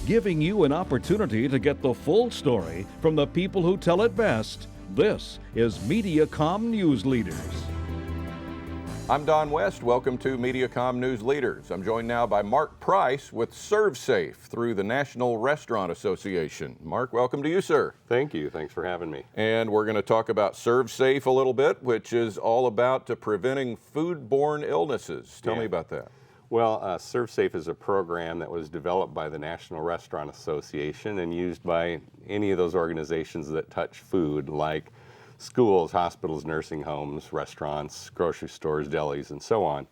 giving you an opportunity to get the full story from the people who tell it best. This is Mediacom News Leaders. I'm Don West. Welcome to Mediacom News Leaders. I'm joined now by Mark Price with ServSafe through the National Restaurant Association. Mark, welcome to you, sir. Thank you. Thanks for having me. And we're going to talk about ServSafe a little bit, which is all about preventing foodborne illnesses. Tell me about that. Well, ServSafe is a program that was developed by the National Restaurant Association and used by any of those organizations that touch food, like schools, hospitals, nursing homes, restaurants, grocery stores, delis, and so on.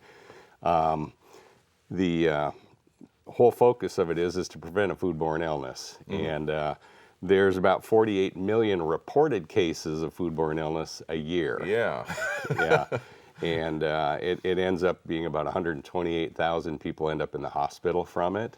The whole focus of it is to prevent a foodborne illness. And there's about 48 million reported cases of foodborne illness a year. Yeah. Yeah. And it ends up being about 128,000 people end up in the hospital from it.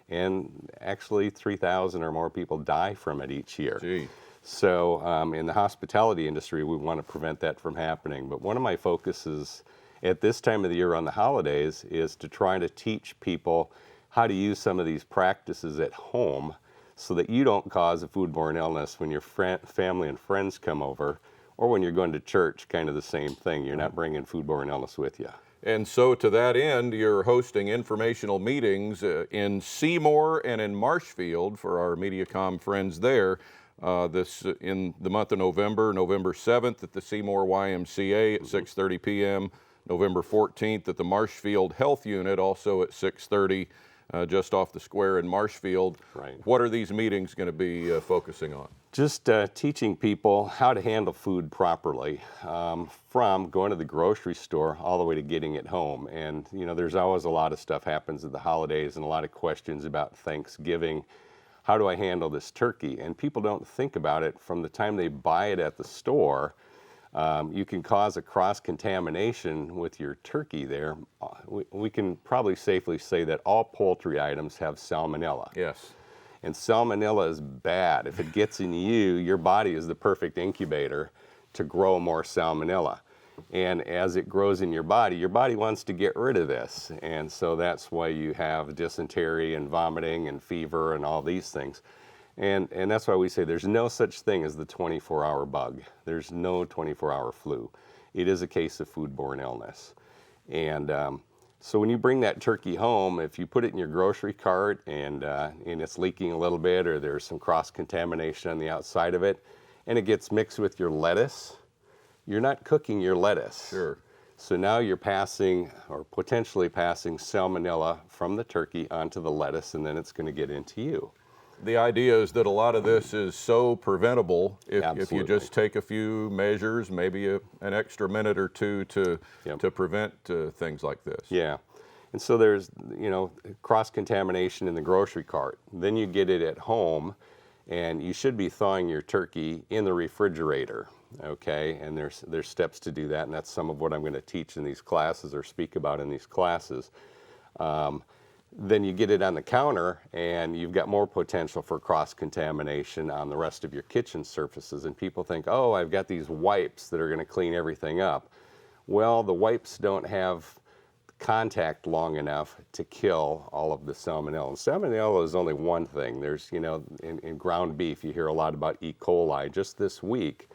And actually 3,000 or more people die from it each year. Gee. So in the hospitality industry, we want to prevent that from happening. But one of my focuses at this time of the year on the holidays is to try to teach people how to use some of these practices at home so that you don't cause a foodborne illness when your family and friends come over, or when you're going to church, kind of the same thing. You're not bringing foodborne illness with you. And so to that end, you're hosting informational meetings in Seymour and in Marshfield for our Mediacom friends there. This in the month of November 7th at the Seymour YMCA at 6:30 p.m., November 14th at the Marshfield Health Unit, also at 6:30, just off the square in Marshfield. Right. What are these meetings going to be focusing on? Just teaching people how to handle food properly, from going to the grocery store all the way to getting it home. And you know, there's always a lot of stuff happens at the holidays and a lot of questions about Thanksgiving. How do I handle this turkey? And people don't think about it from the time they buy it at the store. You can cause a cross-contamination with your turkey there. We can probably safely say that all poultry items have salmonella. Yes. And salmonella is bad. If it gets in you, your body is the perfect incubator to grow more salmonella. And as it grows in your body wants to get rid of this. And so that's why you have dysentery and vomiting and fever and all these things. And that's why we say there's no such thing as the 24-hour bug. There's no 24-hour flu. It is a case of foodborne illness. And so when you bring that turkey home, if you put it in your grocery cart and it's leaking a little bit, or there's some cross-contamination on the outside of it, and it gets mixed with your lettuce, you're not cooking your lettuce. Sure. So now you're passing, or potentially passing, salmonella from the turkey onto the lettuce, and then it's going to get into you. The idea is that a lot of this is so preventable if you just take a few measures, maybe an extra minute or two to prevent things like this. Yeah. And so there's, cross-contamination in the grocery cart. Then you get it at home, and you should be thawing your turkey in the refrigerator. Okay, and there's steps to do that, and that's some of what I'm going to teach in these classes or speak about in these classes. Then you get it on the counter, and you've got more potential for cross-contamination on the rest of your kitchen surfaces. And people think, oh, I've got these wipes that are going to clean everything up. Well, the wipes don't have contact long enough to kill all of the salmonella. And salmonella is only one thing. There's, in ground beef, you hear a lot about E. coli. Just this week,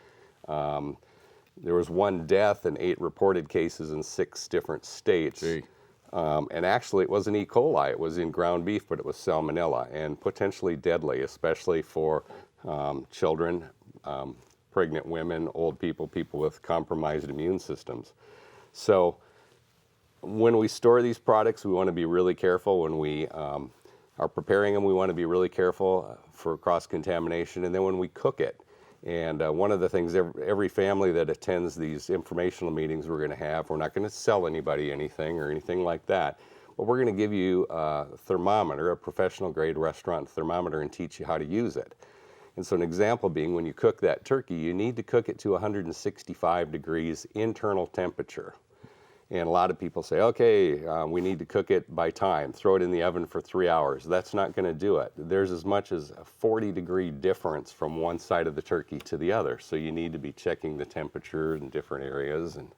there was 1 death and 8 reported cases in 6 different states. And actually, it wasn't E. coli. It was in ground beef, but it was salmonella, and potentially deadly, especially for children, pregnant women, old people, people with compromised immune systems. So when we store these products, we want to be really careful. When we are preparing them, we want to be really careful for cross-contamination. And then when we cook it, and one of the things, every family that attends these informational meetings we're not going to sell anybody anything or anything like that, but we're going to give you a thermometer, a professional grade restaurant thermometer, and teach you how to use it. And so an example being, when you cook that turkey, you need to cook it to 165 degrees internal temperature. And a lot of people say, okay, we need to cook it by time, throw it in the oven for 3 hours. That's not going to do it. There's as much as a 40-degree difference from one side of the turkey to the other. So you need to be checking the temperature in different areas. And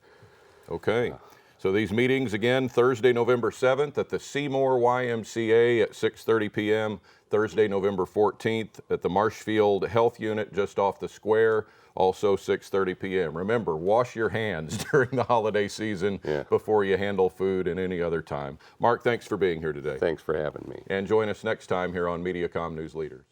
okay. So these meetings again, Thursday, November 7th at the Seymour YMCA at 6:30 p.m., Thursday, November 14th at the Marshfield Health Unit just off the square, also 6:30 p.m. Remember, wash your hands during the holiday season before you handle food and any other time. Mark, thanks for being here today. Thanks for having me. And join us next time here on Mediacom News Leaders.